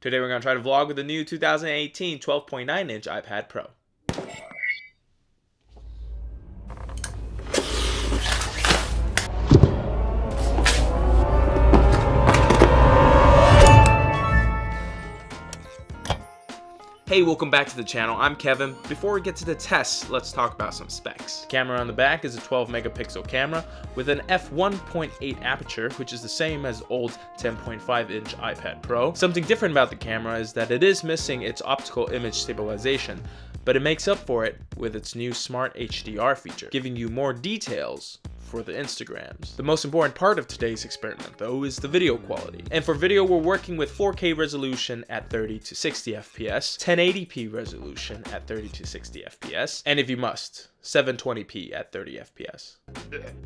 Today we're going to try to vlog with the new 2018 12.9-inch iPad Pro. Hey, welcome back to the channel. I'm Kevin. Before we get to the test, let's talk about some specs. The camera on the back is a 12 megapixel camera with an f1.8 aperture, which is the same as old 10.5-inch iPad Pro. Something different about the camera is that it is missing its optical image stabilization, but it makes up for it with its new smart HDR feature, giving you more details for the Instagrams. The most important part of today's experiment though is the video quality. And for video we're working with 4K resolution at 30 to 60 FPS, 1080p resolution at 30 to 60 FPS, and if you must, 720p at 30 FPS.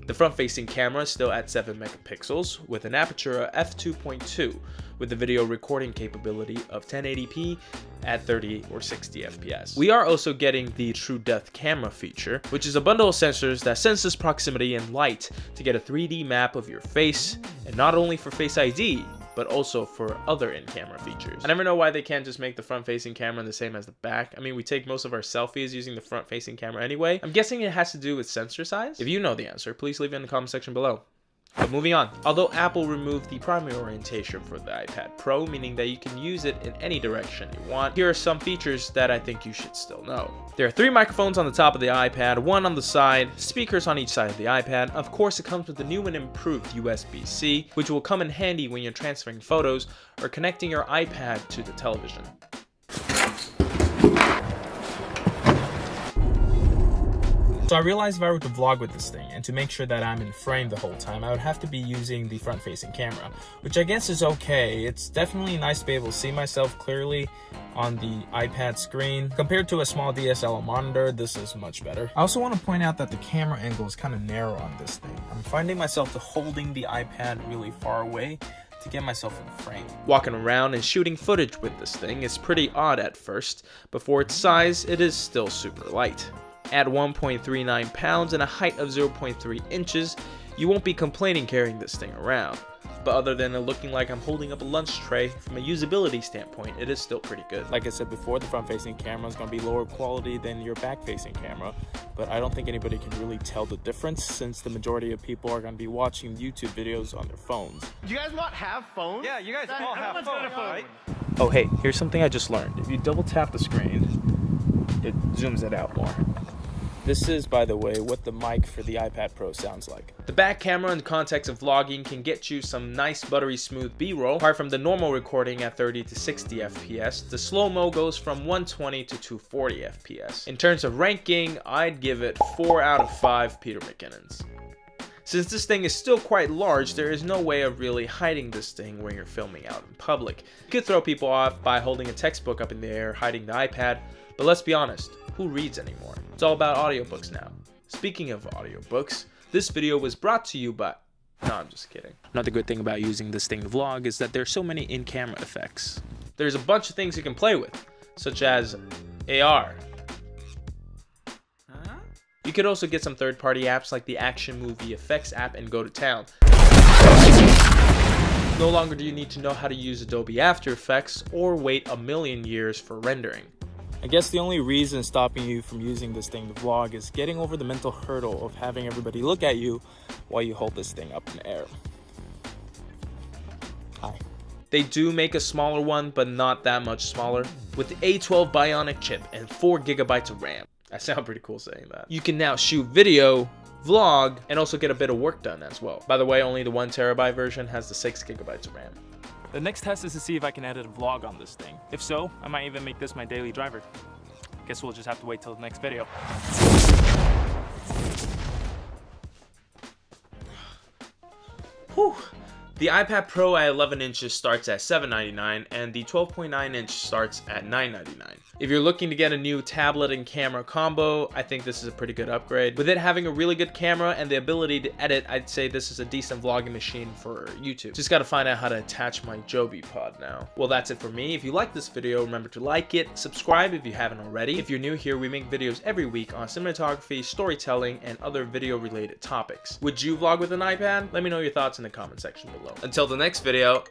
The front-facing camera is still at 7 megapixels with an aperture of f2.2 with the video recording capability of 1080p at 30 or 60 FPS. We are also getting the True Depth camera feature, which is a bundle of sensors that senses proximity and light to get a 3D map of your face, and not only for Face ID, but also for other in-camera features. I never know why they can't just make the front-facing camera the same as the back. I mean, we take most of our selfies using the front-facing camera anyway. I'm guessing it has to do with sensor size. If you know the answer, please leave it in the comment section below. But moving on. Although Apple removed the primary orientation for the iPad Pro, meaning that you can use it in any direction you want, here are some features that I think you should still know. There are 3 microphones on the top of the iPad, 1 on the side, speakers on each side of the iPad. Of course, it comes with the new and improved USB-C, which will come in handy when you're transferring photos or connecting your iPad to the television. So I realized if I were to vlog with this thing and to make sure that I'm in frame the whole time, I would have to be using the front-facing camera, which I guess is okay. It's definitely nice to be able to see myself clearly on the iPad screen. Compared to a small DSLR monitor, this is much better. I also want to point out that the camera angle is kind of narrow on this thing. I'm finding myself holding the iPad really far away to get myself in frame. Walking around and shooting footage with this thing is pretty odd at first, but for its size, it is still super light. At 1.39 pounds and a height of 0.3 inches, you won't be complaining carrying this thing around. But other than it looking like I'm holding up a lunch tray, from a usability standpoint, it is still pretty good. Like I said before, the front-facing camera is going to be lower quality than your back-facing camera, but I don't think anybody can really tell the difference since the majority of people are going to be watching YouTube videos on their phones. You guys have phones? Yeah, you guys all have phones, right? Oh hey, here's something I just learned. If you double tap the screen, it zooms it out more. This is, by the way, what the mic for the iPad Pro sounds like. The back camera in the context of vlogging can get you some nice buttery smooth B-roll. Apart from the normal recording at 30 to 60 FPS, the slow-mo goes from 120 to 240 FPS. In terms of ranking, I'd give it 4 out of 5 Peter McKinnons. Since this thing is still quite large, there is no way of really hiding this thing when you're filming out in public. You could throw people off by holding a textbook up in the air, hiding the iPad, but let's be honest, who reads anymore? It's all about audiobooks now. Speaking of audiobooks, this video was brought to you by... No, I'm just kidding. Another good thing about using this thing to vlog is that there's so many in-camera effects. There's a bunch of things you can play with, such as AR. You could also get some third-party apps like the Action Movie Effects app and go to town. No longer do you need to know how to use Adobe After Effects or wait a million years for rendering. I guess the only reason stopping you from using this thing to vlog is getting over the mental hurdle of having everybody look at you while you hold this thing up in the air. Hi. They do make a smaller one, but not that much smaller, with the A12 Bionic chip and 4 gigabytes of RAM. I sound pretty cool saying that. You can now shoot video, vlog, and also get a bit of work done as well. By the way, only the 1 terabyte version has the 6 gigabytes of RAM. The next test is to see if I can edit a vlog on this thing. If so, I might even make this my daily driver. Guess we'll just have to wait till the next video. Whew. The iPad Pro at 11 inches starts at $799 and the 12.9 inch starts at $999. If you're looking to get a new tablet and camera combo, I think this is a pretty good upgrade. With it having a really good camera and the ability to edit, I'd say this is a decent vlogging machine for YouTube. Just gotta find out how to attach my Joby pod now. Well, that's it for me. If you like this video, remember to like it, subscribe if you haven't already. If you're new here, we make videos every week on cinematography, storytelling, and other video related topics. Would you vlog with an iPad? Let me know your thoughts in the comment section below. Until the next video,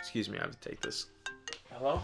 Excuse me, I have to take this. Hello?